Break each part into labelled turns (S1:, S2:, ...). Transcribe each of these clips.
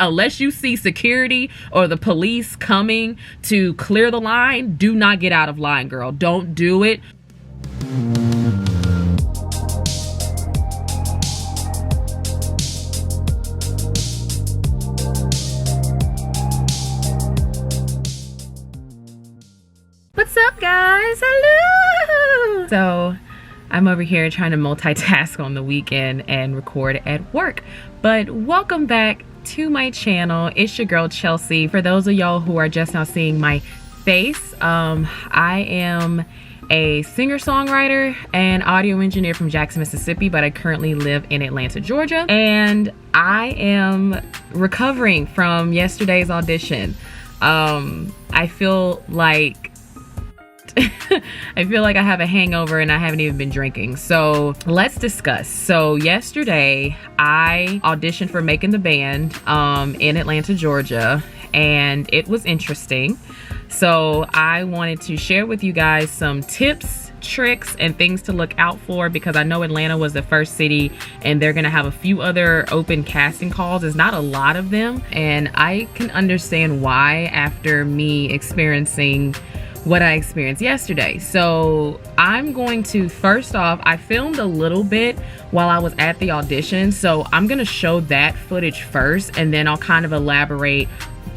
S1: unless you see security or the police coming to clear the line, do not get out of line, girl. Don't do it. What's up, guys? Hello. So I'm over here trying to multitask on the weekend and record at work, but welcome back to my channel. It's your girl Chelsea. For those of y'all who are just now seeing my face, I am a singer-songwriter and audio engineer from Jackson, Mississippi, but I currently live in Atlanta, Georgia, and I am recovering from yesterday's audition. I feel like I have a hangover and I haven't even been drinking. So let's discuss. So yesterday I auditioned for Making the Band in Atlanta, Georgia, and it was interesting. So I wanted to share with you guys some tips, tricks, and things to look out for, because I know Atlanta was the first city and they're gonna have a few other open casting calls. There's not a lot of them, and I can understand why after me experiencing what I experienced yesterday. So I'm going to, first off, I filmed a little bit while I was at the audition, so I'm gonna show that footage first, and then I'll kind of elaborate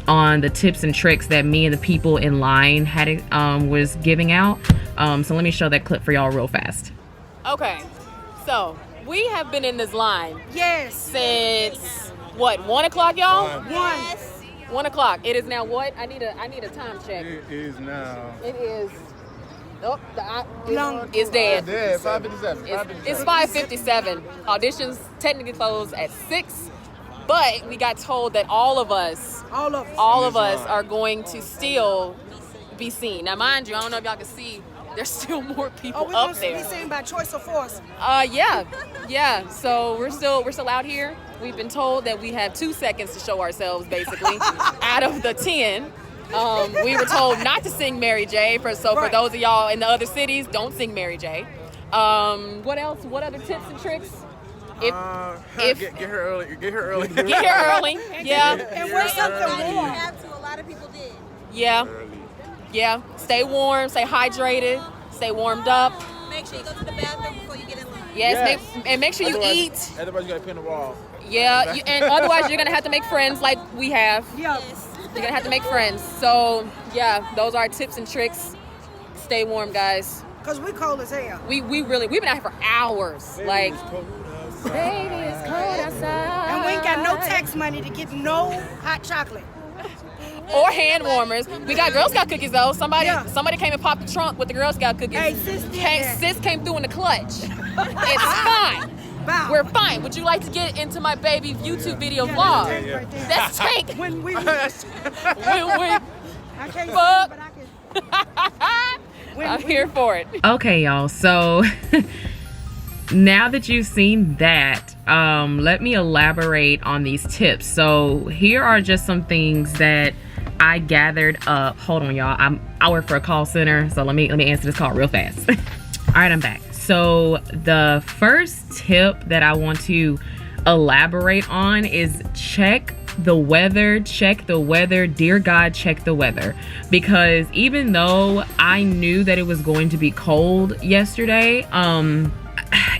S1: on the tips and tricks that me and the people in line had was giving out. So let me show that clip for y'all real fast. Okay, so we have been in this line since what, 1 o'clock, y'all? 1 o'clock. It is now what? I need a time check.
S2: It is now.
S1: It is. Oh, it's dead.
S2: It's 5:57.
S1: It's 5:57. Auditions technically close at 6, but we got told that all of us are going to still be seen. Now, mind you, I don't know if y'all can see, there's still more people up there.
S3: Be seen by choice or force?
S1: Yeah. So we're still out here. We've been told that we have 2 seconds to show ourselves, basically, out of the 10. We were told not to sing Mary J. For those of y'all in the other cities, don't sing Mary J. What else? What other tips and tricks?
S2: Get her early. Get her early.
S1: Get here early. Yeah.
S3: And wear something warm.
S4: A lot of people did.
S1: Yeah. Stay warm. Stay hydrated. Stay warmed up.
S4: Make sure you go to the bathroom before you get in line.
S1: Yes. Make sure you eat.
S2: Otherwise, you gotta pin the wall.
S1: Yeah, and otherwise you're gonna have to make friends like we have.
S3: Yeah.
S1: You're gonna have to make friends. So yeah, those are our tips and tricks. Stay warm, guys.
S3: Cause we cold as hell.
S1: We've been out here for hours.
S2: Baby,
S1: like,
S2: it's cold outside.
S1: baby, it's cold outside.
S3: And we ain't got no tax money to get no hot chocolate.
S1: Or hand warmers. We got Girl Scout cookies though. Somebody came and popped the trunk with the Girl Scout cookies.
S3: Hey, sis did that.
S1: Sis came through in the clutch. It's fine.
S3: Wow.
S1: We're fine. Would you like to get into my baby YouTube video vlog?
S3: That's right there.
S1: That's Tank.
S3: When we,
S1: I
S3: can't
S1: Fuck.
S3: see, but I can.
S1: I'm here for it. Okay, y'all. So now that you've seen that, let me elaborate on these tips. So here are just some things that I gathered up. Hold on, y'all. I work for a call center, so let me answer this call real fast. All right, I'm back. So the first tip that I want to elaborate on is check the weather. Dear God, check the weather. Because even though I knew that it was going to be cold yesterday,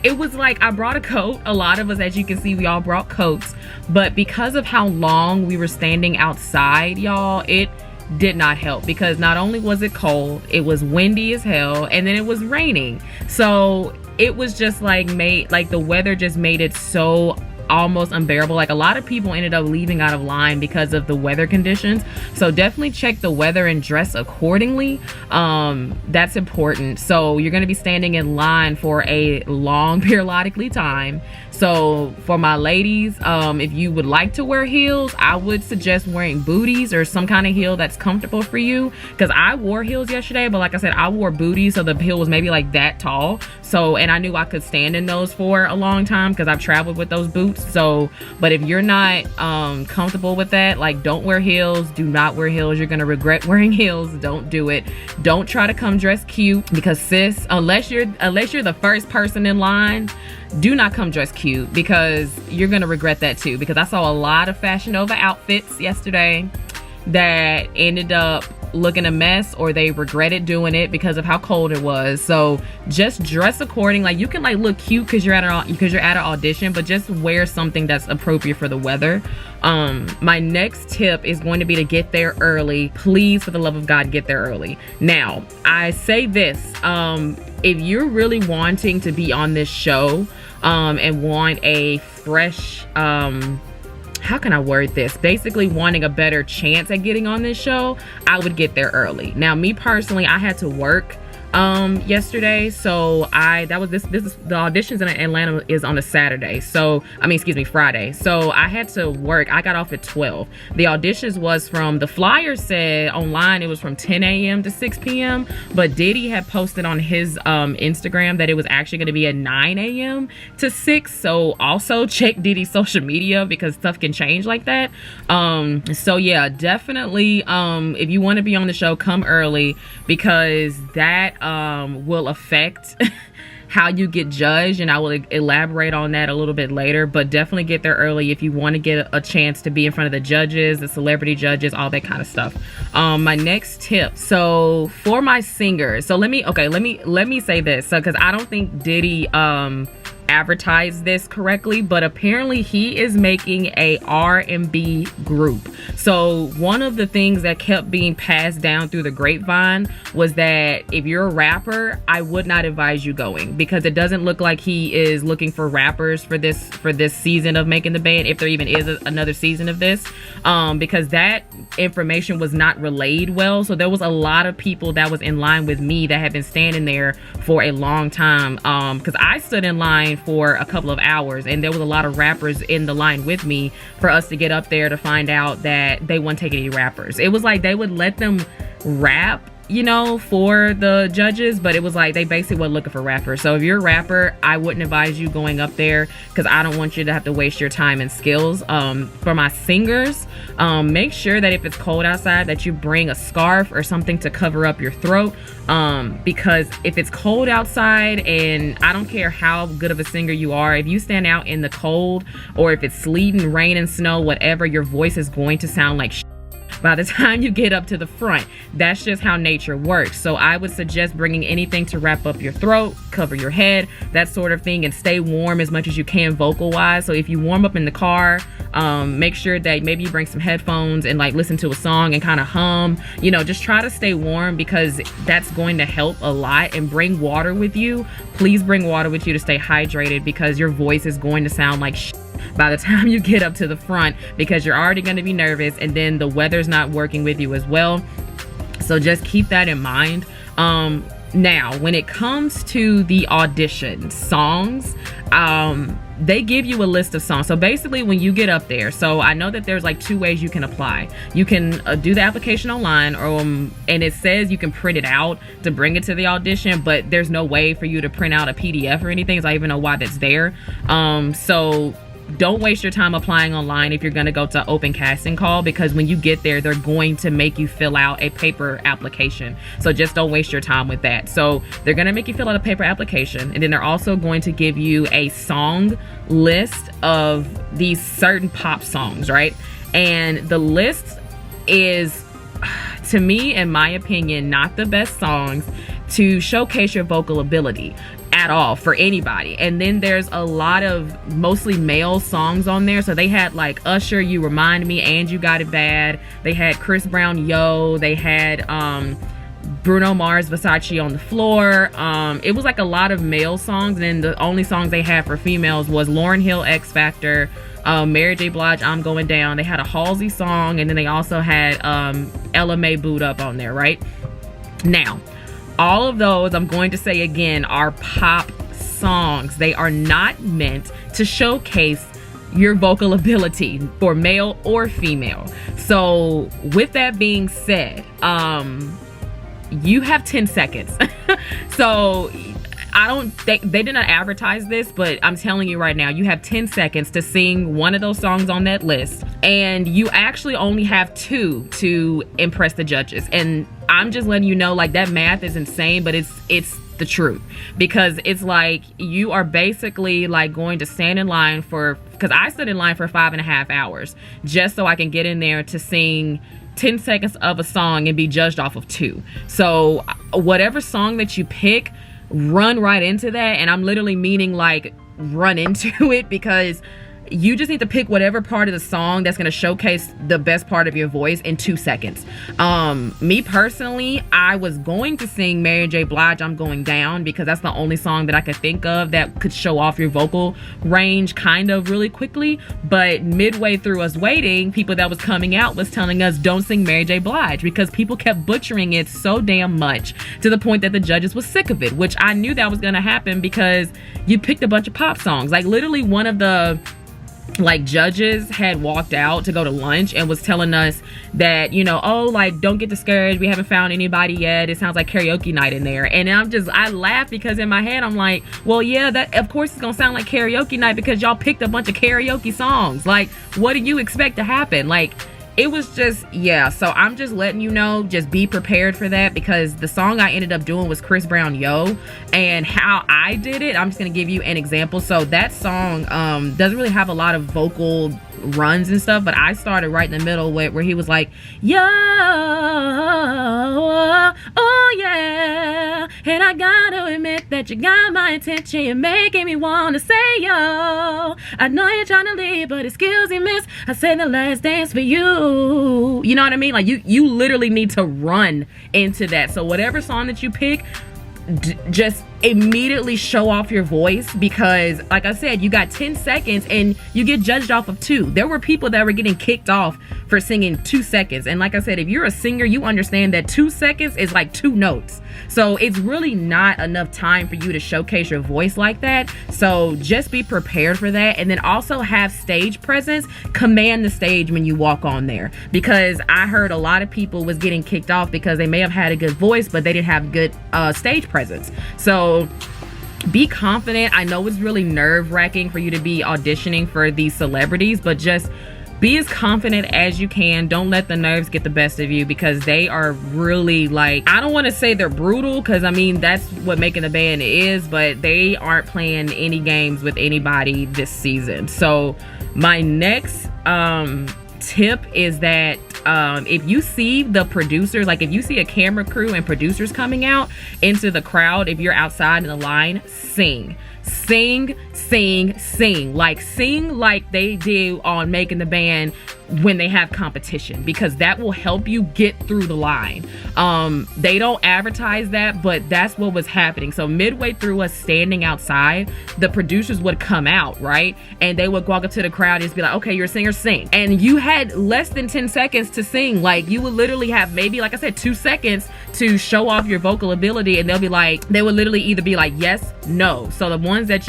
S1: it was like I brought a coat. A lot of us, as you can see, we all brought coats. But because of how long we were standing outside, y'all, it did not help, because not only was it cold, it was windy as hell, and then it was raining. So it was just like the weather just made it so almost unbearable. Like, a lot of people ended up leaving out of line because of the weather conditions. So definitely check the weather and dress accordingly. That's important. So you're going to be standing in line for a long periodically time. So for my ladies, if you would like to wear heels, I would suggest wearing booties or some kind of heel that's comfortable for you, because I wore heels yesterday, but like I said, I wore booties, so the heel was maybe like that tall. So, and I knew I could stand in those for a long time because I've traveled with those boots. So, but if you're not comfortable with that, like, don't wear heels. Do not wear heels. You're gonna regret wearing heels. Don't do it. Don't try to come dressed cute, because sis, unless you're the first person in line, do not come dressed cute, because you're gonna regret that too. Because I saw a lot of Fashion Nova outfits yesterday that ended up looking a mess, or they regretted doing it because of how cold it was. So just dress according. Like, you can like look cute because you're at an audition, but just wear something that's appropriate for the weather. My next tip is going to be to get there early. Please, for the love of God, get there early. Now, I say this, if you're really wanting to be on this show and want a fresh, how can I word this? Basically wanting a better chance at getting on this show, I would get there early. Now, me personally, I had to work yesterday, so the auditions in Atlanta is on a Saturday, so Friday, so I had to work. I got off at 12. The auditions was from, the flyer said online it was from 10 a.m. to 6 p.m., but Diddy had posted on his Instagram that it was actually going to be at 9 a.m. to 6, so also check Diddy's social media, because stuff can change like that. So yeah, definitely if you want to be on the show, come early, because that will affect how you get judged, and I will elaborate on that a little bit later. But definitely get there early if you want to get a chance to be in front of the judges, the celebrity judges, all that kind of stuff. My next tip, so for my singers, so let me say this, so because I don't think Diddy advertised this correctly, but apparently he is making a R&B group. So one of the things that kept being passed down through the grapevine was that if you're a rapper, I would not advise you going, because it doesn't look like he is looking for rappers for this season of Making the Band, if there even is another season of this, because that information was not relayed well. So there was a lot of people that was in line with me that had been standing there for a long time, because I stood in line for a couple of hours, and there was a lot of rappers in the line with me for us to get up there to find out that they wouldn't take any rappers. It was like they would let them rap, you know, for the judges, but it was like they basically were looking for rappers. So if you're a rapper, I wouldn't advise you going up there, because I don't want you to have to waste your time and skills. For my singers, make sure that if it's cold outside that you bring a scarf or something to cover up your throat, because if it's cold outside, and I don't care how good of a singer you are, if you stand out in the cold, or if it's sleeting, rain, and snow, whatever, your voice is going to sound like by the time you get up to the front. That's just how nature works. So I would suggest bringing anything to wrap up your throat, cover your head, that sort of thing, and stay warm as much as you can vocal wise. So if you warm up in the car, make sure that maybe you bring some headphones and like listen to a song and kind of hum, you know, just try to stay warm, because that's going to help a lot. And bring water with you. Please bring water with you to stay hydrated, because your voice is going to sound like by the time you get up to the front, because you're already going to be nervous, and then the weather's not working with you as well. So just keep that in mind. Now, when it comes to the audition songs, they give you a list of songs. So basically when you get up there, so I know that there's like two ways you can apply. You can do the application online, or and it says you can print it out to bring it to the audition, but there's no way for you to print out a PDF or anything, so I don't even know why that's there. So don't waste your time applying online if you're going to go to open casting call, because when you get there, they're going to make you fill out a paper application. So just don't waste your time with that. So they're going to make you fill out a paper application, and then they're also going to give you a song list of these certain pop songs, right? And the list is, to me, in my opinion, not the best songs to showcase your vocal ability at all for anybody. And then there's a lot of mostly male songs on there. So they had like Usher, You Remind Me, and You Got It Bad. They had Chris Brown, Yo. They had Bruno Mars, Versace on the Floor. It was like a lot of male songs, and then the only songs they had for females was Lauryn Hill, X Factor, Mary J. Blige, I'm Going Down. They had a Halsey song, and then they also had Ella Mai Boot Up on there, right? Now, all of those, I'm going to say again, are pop songs. They are not meant to showcase your vocal ability for male or female. So with that being said, you have 10 seconds. So they did not advertise this, but I'm telling you right now, you have 10 seconds to sing one of those songs on that list, and you actually only have 2 to impress the judges. And I'm just letting you know, like, that math is insane, but it's the truth, because it's like you are basically like going to stand in line because I stood in line for 5.5 hours just so I can get in there to sing 10 seconds of a song and be judged off of 2. So whatever song that you pick, run right into that. And I'm literally meaning like run into it, because you just need to pick whatever part of the song that's going to showcase the best part of your voice in 2 seconds. Me personally, I was going to sing Mary J. Blige, I'm Going Down, because that's the only song that I could think of that could show off your vocal range kind of really quickly. But midway through us waiting, people that was coming out was telling us don't sing Mary J. Blige, because people kept butchering it so damn much to the point that the judges was sick of it, which I knew that was going to happen because you picked a bunch of pop songs. Like, literally one of the like judges had walked out to go to lunch and was telling us that, you know, oh, like, don't get discouraged, we haven't found anybody yet, it sounds like karaoke night in there. And I laugh because in my head I'm like, well, yeah, that of course it's gonna sound like karaoke night because y'all picked a bunch of karaoke songs. Like, what do you expect to happen? Like, it was just, yeah. So I'm just letting you know, just be prepared for that, because the song I ended up doing was Chris Brown, Yo. And how I did it, I'm just gonna give you an example. So that song doesn't really have a lot of vocal runs and stuff, but I started right in the middle where he was like, yo, oh yeah, and I gotta admit that you got my attention, you're making me wanna say yo, I know you're trying to leave, but excuse me, miss, I said the last dance for you. You know what I mean? Like, you literally need to run into that. So whatever song that you pick, just immediately show off your voice, because like I said, you got 10 seconds and you get judged off of 2. There were people that were getting kicked off for singing 2 seconds. And like I said, if you're a singer, you understand that 2 seconds is like 2 notes. So it's really not enough time for you to showcase your voice like that. So just be prepared for that. And then also have stage presence. Command the stage when you walk on there, because I heard a lot of people was getting kicked off because they may have had a good voice, but they didn't have good stage presence. So be confident. I know it's really nerve-wracking for you to be auditioning for these celebrities, but just be as confident as you can. Don't let the nerves get the best of you, because they are really, like, I don't want to say they're brutal, because I mean that's what Making the Band is, but they aren't playing any games with anybody this season. So my next tip is that if you see the producers, like if you see a camera crew and producers coming out into the crowd, if you're outside in the line, sing like they do on Making the Band when they have competition, because that will help you get through the line. They don't advertise that, but that's what was happening. So midway through us standing outside, the producers would come out, right? And they would walk up to the crowd and just be like, okay, you're a singer, sing. And you had less than 10 seconds to sing. Like, you would literally have maybe, like I said, 2 seconds to show off your vocal ability, and they would literally either be like yes, no. So the ones that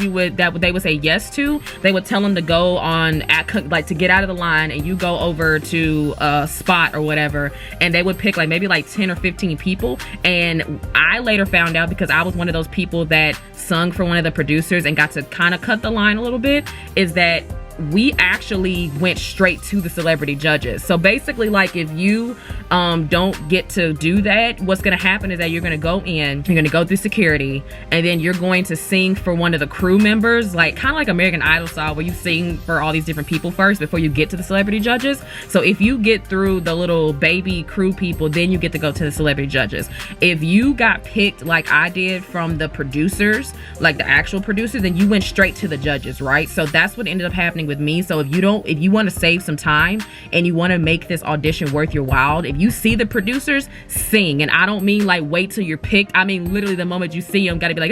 S1: they would say yes to, they would tell them to go on to get out of the line, and you go over to a spot or whatever, and they would pick like maybe like 10 or 15 people. And I later found out, because I was one of those people that sung for one of the producers and got to kind of cut the line a little bit, is that we actually went straight to the celebrity judges. So basically, like, if you don't get to do that, what's gonna happen is that you're gonna go in, you're gonna go through security, and then you're going to sing for one of the crew members, like kind of like American Idol style, where you sing for all these different people first before you get to the celebrity judges. So if you get through the little baby crew people, then you get to go to the celebrity judges. If you got picked like I did from the producers, like the actual producers, then you went straight to the judges, right? So that's what ended up happening with me. So if you want to save some time and you want to make this audition worth your while, if you see the producers, sing. And I don't mean like wait till you're picked. I mean literally the moment you see them, gotta be like,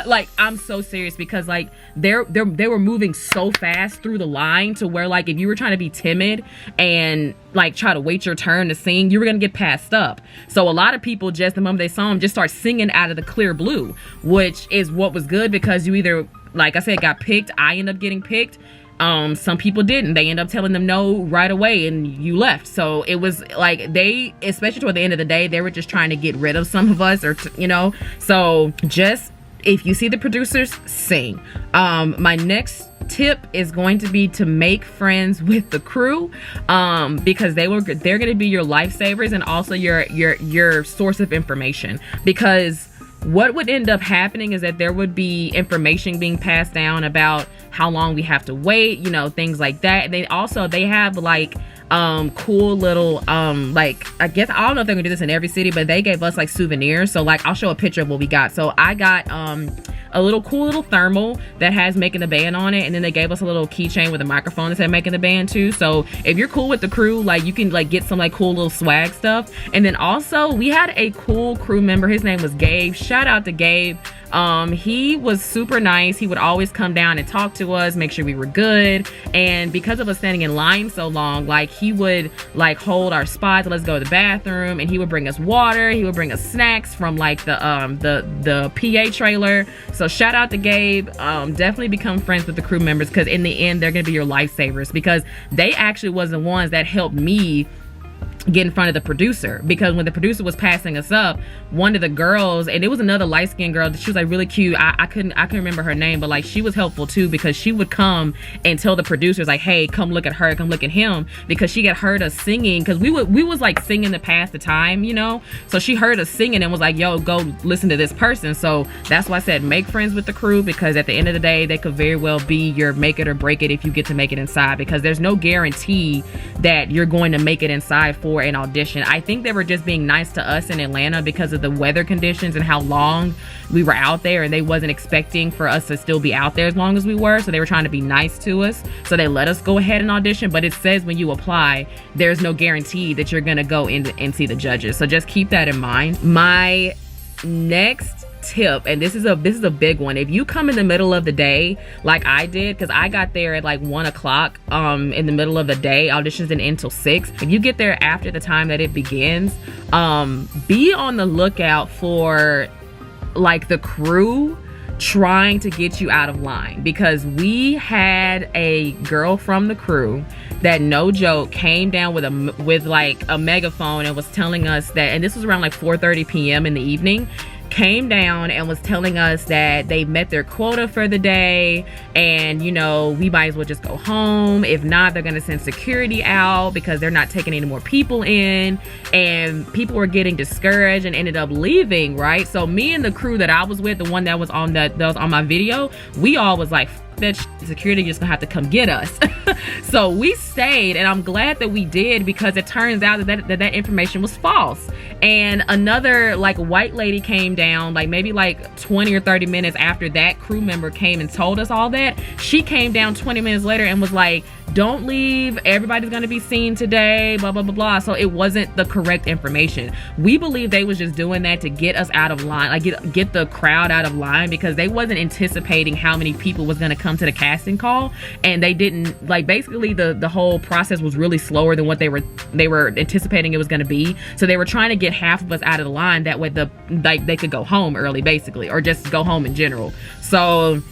S1: like, I'm so serious, because like they were moving so fast through the line to where, like, if you were trying to be timid and like try to wait your turn to sing, you were gonna get passed up. So a lot of people, just the moment they saw them, just start singing out of the clear blue, which is what was good, because you either, like I said, got picked. I ended up getting picked. Some people didn't. They end up telling them no right away and you left. So it was like they, especially toward the end of the day, they were just trying to get rid of some of us, or you know. So just, if you see the producers, sing. My next tip is going to be to make friends with the crew, because they're going to be your lifesavers and also your source of information. Because what would end up happening is that there would be information being passed down about how long we have to wait, you know, things like that. And they have like cool little like, I guess, I don't know if they're gonna do this in every city, but they gave us like souvenirs. So like, I'll show a picture of what we got. So I got a little cool little thermal that has Making the Band on it, and then they gave us a little keychain with a microphone that said Making the Band too. So if you're cool with the crew, like, you can like get some like cool little swag stuff. And then also we had a cool crew member, his name was Gabe. Shout out to Gabe. He was super nice. He would always come down and talk to us, make sure we were good. And because of us standing in line so long, like, he would like hold our spots, let's go to the bathroom, and he would bring us water, he would bring us snacks from like the PA trailer. So shout out to Gabe. Definitely become friends with the crew members, because in the end they're gonna be your lifesavers, because they actually was the ones that helped me get in front of the producer. Because when the producer was passing us up, one of the girls, and it was another light-skinned girl, she was like really cute, I couldn't remember her name, but like, she was helpful too, because she would come and tell the producers like, hey, come look at her, come look at him, because she had heard us singing, because we was like singing to pass the time, you know. So she heard us singing and was like, yo, go listen to this person. So that's why I said make friends with the crew, because at the end of the day they could very well be your make it or break it if you get to make it inside, because there's no guarantee that you're going to make it inside for an audition. I think they were just being nice to us in Atlanta because of the weather conditions and how long we were out there, and they wasn't expecting for us to still be out there as long as we were, so they were trying to be nice to us, so they let us go ahead and audition. But it says when you apply, there's no guarantee that you're gonna go in and see the judges, so just keep that in mind. My next tip, and this is a big one, if you come in the middle of the day like I did, because I got there at like 1 o'clock in the middle of the day, auditions didn't end till 6. If you get there after the time that it begins, be on the lookout for like the crew trying to get you out of line, because we had a girl from the crew that, no joke, came down with like a megaphone and was telling us that, and this was around like 4:30 p.m. in the evening, came down and was telling us that they met their quota for the day, and you know, we might as well just go home. If not, they're gonna send security out because they're not taking any more people in. And people were getting discouraged and ended up leaving, right? So me and the crew that I was with, the one that was on my video, we all was like, that security just gonna have to come get us. So we stayed, and I'm glad that we did, because it turns out that information was false. And another like white lady came down like maybe like 20 or 30 minutes after that crew member came and told us all that. She came down 20 minutes later and was like, don't leave, everybody's gonna be seen today, blah blah blah blah. So it wasn't the correct information. We believe they was just doing that to get us out of line, like get the crowd out of line, because they wasn't anticipating how many people was gonna come to the casting call, and they didn't, like, basically the whole process was really slower than what they were anticipating it was gonna be. So they were trying to get half of us out of the line, that way they could go home early, basically, or just go home in general. So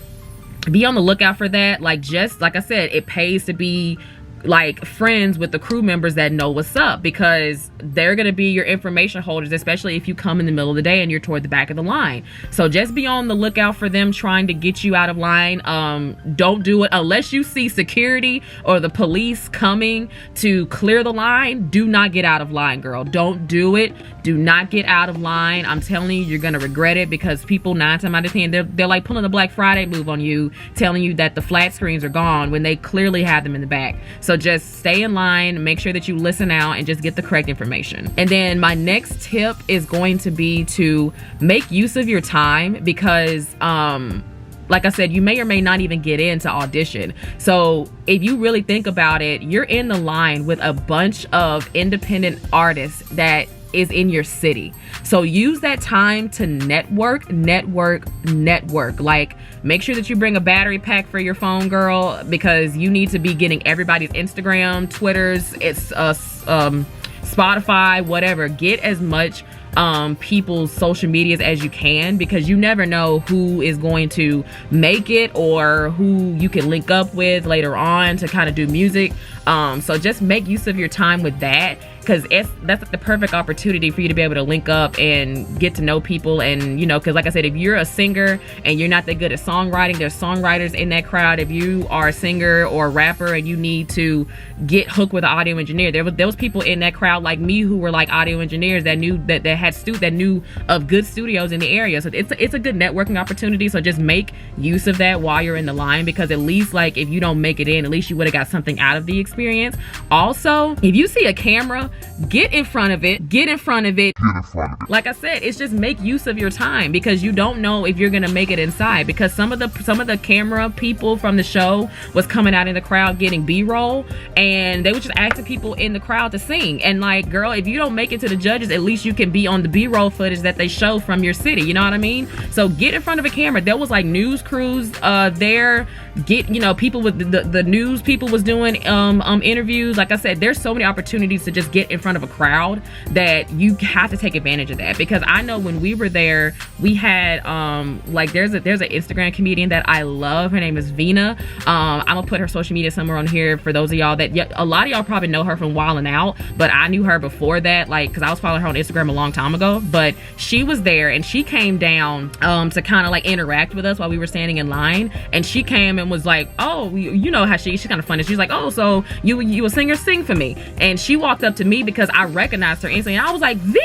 S1: be on the lookout for that. Like, just like I said, it pays to be like friends with the crew members that know what's up, because they're gonna be your information holders, especially if you come in the middle of the day and you're toward the back of the line. So just be on the lookout for them trying to get you out of line. Don't do it unless you see security or the police coming to clear the line. Do not get out of line, girl. Don't do it. Do not get out of line. I'm telling you, you're gonna regret it, because people 9 times out of 10, they're like pulling a Black Friday move on you, telling you that the flat screens are gone when they clearly have them in the back. So just stay in line, make sure that you listen out, and just get the correct information. And then my next tip is going to be to make use of your time, because like I said, you may or may not even get into audition. So if you really think about it, you're in the line with a bunch of independent artists that is in your city. So use that time to network. Like, make sure that you bring a battery pack for your phone, girl, because you need to be getting everybody's Instagram, Twitters, Spotify, whatever. Get as much people's social medias as you can, because you never know who is going to make it or who you can link up with later on to kind of do music. So just make use of your time with that, because that's like the perfect opportunity for you to be able to link up and get to know people. And you know, because like I said, if you're a singer and you're not that good at songwriting, there's songwriters in that crowd. If you are a singer or a rapper and you need to get hooked with an audio engineer, there was people in that crowd like me who were like audio engineers that knew that knew of good studios in the area. So it's a good networking opportunity. So just make use of that while you're in the line, because at least like if you don't make it in, at least you would have got something out of the experience. Also, if you see a camera, get in front of it. Like I said, it's just make use of your time, because you don't know if you're gonna make it inside, because some of the camera people from the show was coming out in the crowd getting B-roll, and they were just asking people in the crowd to sing. And like, girl, if you don't make it to the judges, at least you can be on the B-roll footage that they show from your city, you know what I mean? So get in front of a camera. There was like news crews there, people with the news people was doing interviews. Like I said, there's so many opportunities to just get in front of a crowd that you have to take advantage of that. Because I know when we were there, we had like there's an Instagram comedian that I love. Her name is Vina. I'm gonna put her social media somewhere on here for those of y'all that, a lot of y'all probably know her from Wildin' Out, but I knew her before that, like, because I was following her on Instagram a long time ago. But she was there and she came down to kind of like interact with us while we were standing in line. And she came and was like, oh, you know how she's kind of funny. She's like, oh, so you a singer, sing for me. And she walked up to me because I recognized her instantly. And I was like, V.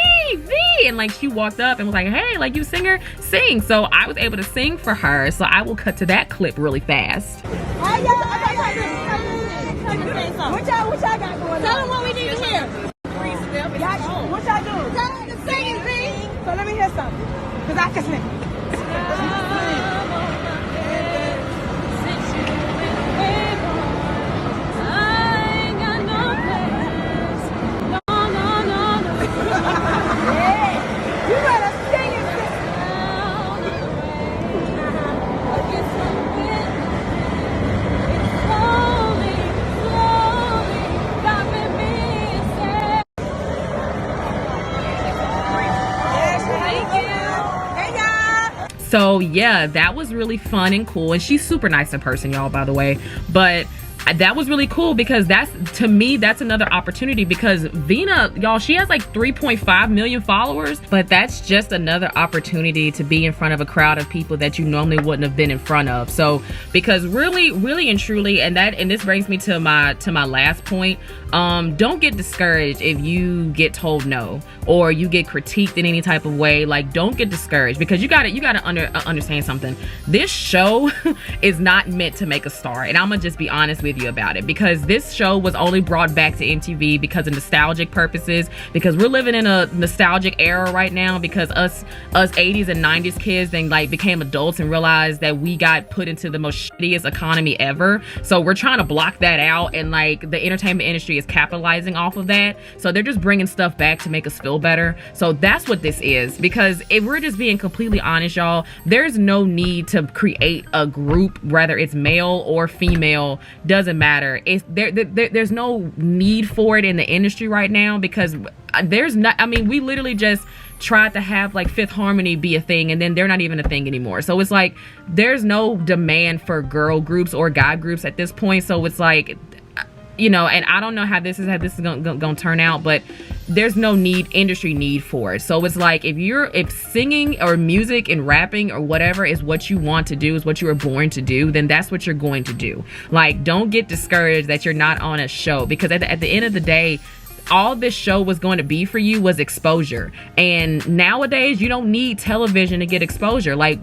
S1: And like, she walked up and was like, hey, like, you singer, sing. So I was able to sing for her. So I will cut to that clip really fast.
S4: What y'all got going on? Tell them what we need to hear.
S3: What y'all do?
S4: Tell them to sing and sing.
S3: So let me hear something, because I can sing.
S1: So yeah, that was really fun and cool. And she's super nice in person, y'all, by the way. But that was really cool, because to me that's another opportunity, because Vina, y'all, she has like 3.5 million followers, but that's just another opportunity to be in front of a crowd of people that you normally wouldn't have been in front of. So because really and truly, and this brings me to my last point, don't get discouraged if you get told no or you get critiqued in any type of way. Like, don't get discouraged, because you gotta understand something. This show is not meant to make a star, and I'm gonna just be honest with you about it, because this show was only brought back to MTV because of nostalgic purposes, because we're living in a nostalgic era right now, because us 80s and 90s kids then like became adults and realized that we got put into the most shittiest economy ever. So we're trying to block that out, and like the entertainment industry is capitalizing off of that. So they're just bringing stuff back to make us feel better. So that's what this is, because if we're just being completely honest, y'all, there's no need to create a group, whether it's male or female, doesn't matter. There's no need for it in the industry right now, because there's not, I mean, we literally just tried to have like Fifth Harmony be a thing, and then they're not even a thing anymore. So it's like there's no demand for girl groups or guy groups at this point. So it's like, you know, and I don't know how this is gonna turn out, but there's no industry need for it. So it's like, if singing or music and rapping or whatever is what you want to do, is what you were born to do, then that's what you're going to do. Like, don't get discouraged that you're not on a show, because at the end of the day, all this show was going to be for you was exposure. And nowadays you don't need television to get exposure. Like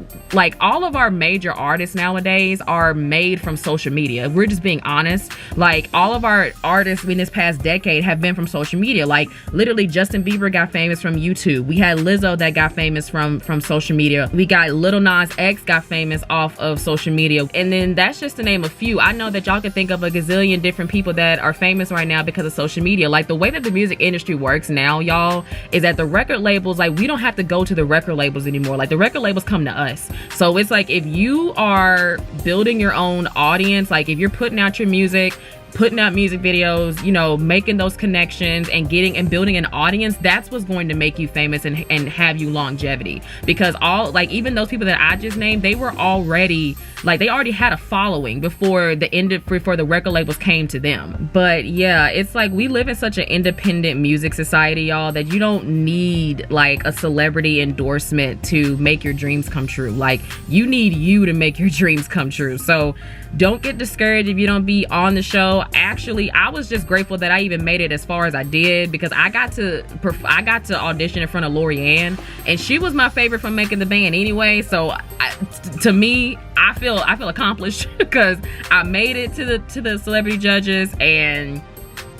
S1: all of our major artists nowadays are made from social media. If we're just being honest, like all of our artists in this past decade have been from social media. Like literally Justin Bieber got famous from YouTube. We had Lizzo that got famous from social media. We got Lil Nas X got famous off of social media. And then that's just to name a few. I know that y'all can think of a gazillion different people that are famous right now because of social media. Like the way that the music industry works now, y'all, is that the record labels, like, we don't have to go to the record labels anymore. Like the record labels come to us. So it's like, if you are building your own audience, like if you're putting out your music, putting out music videos, you know, making those connections and getting and building an audience, that's what's going to make you famous and have you longevity. Because all, like, even those people that I just named, they were already, like, they already had a following before the record labels came to them. But yeah, it's like we live in such an independent music society, y'all, that you don't need like a celebrity endorsement to make your dreams come true. Like, you need you to make your dreams come true. So don't get discouraged if you don't be on the show. Actually, I was just grateful that I even made it as far as I did, because I got to audition in front of Lorianne, and she was my favorite from Making the Band anyway. So to me, I feel accomplished because I made it to the celebrity judges, and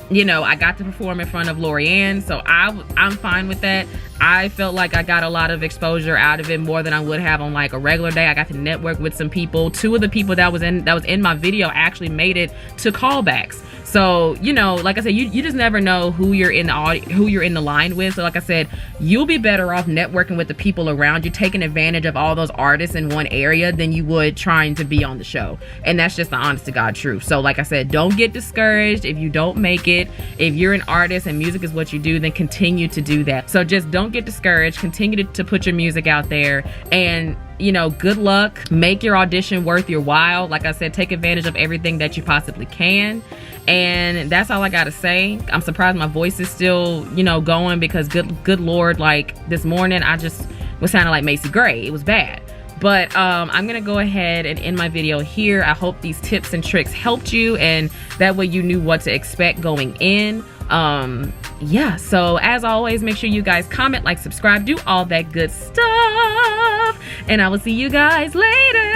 S1: you know, I got to perform in front of Lorianne, so I'm fine with that. I felt like I got a lot of exposure out of it, more than I would have on like a regular day. I got to network with some people. 2 of the people that was in my video actually made it to callbacks. So, you know, like I said, you just never know who you're in the line with. So like I said, you'll be better off networking with the people around you, taking advantage of all those artists in one area than you would trying to be on the show. And that's just the honest to God truth. So like I said, don't get discouraged if you don't make it. If you're an artist and music is what you do, then continue to do that. So just don't get discouraged. Continue to put your music out there, and you know, good luck. Make your audition worth your while. Like I said, take advantage of everything that you possibly can. And that's all I gotta say. I'm surprised my voice is still, you know, going, because good Lord, like this morning I just was sounding like Macy Gray. It was bad. But I'm gonna go ahead and end my video here. I hope these tips and tricks helped you, and that way you knew what to expect going in. Yeah, so as always, make sure you guys comment, like, subscribe, do all that good stuff, and I will see you guys later.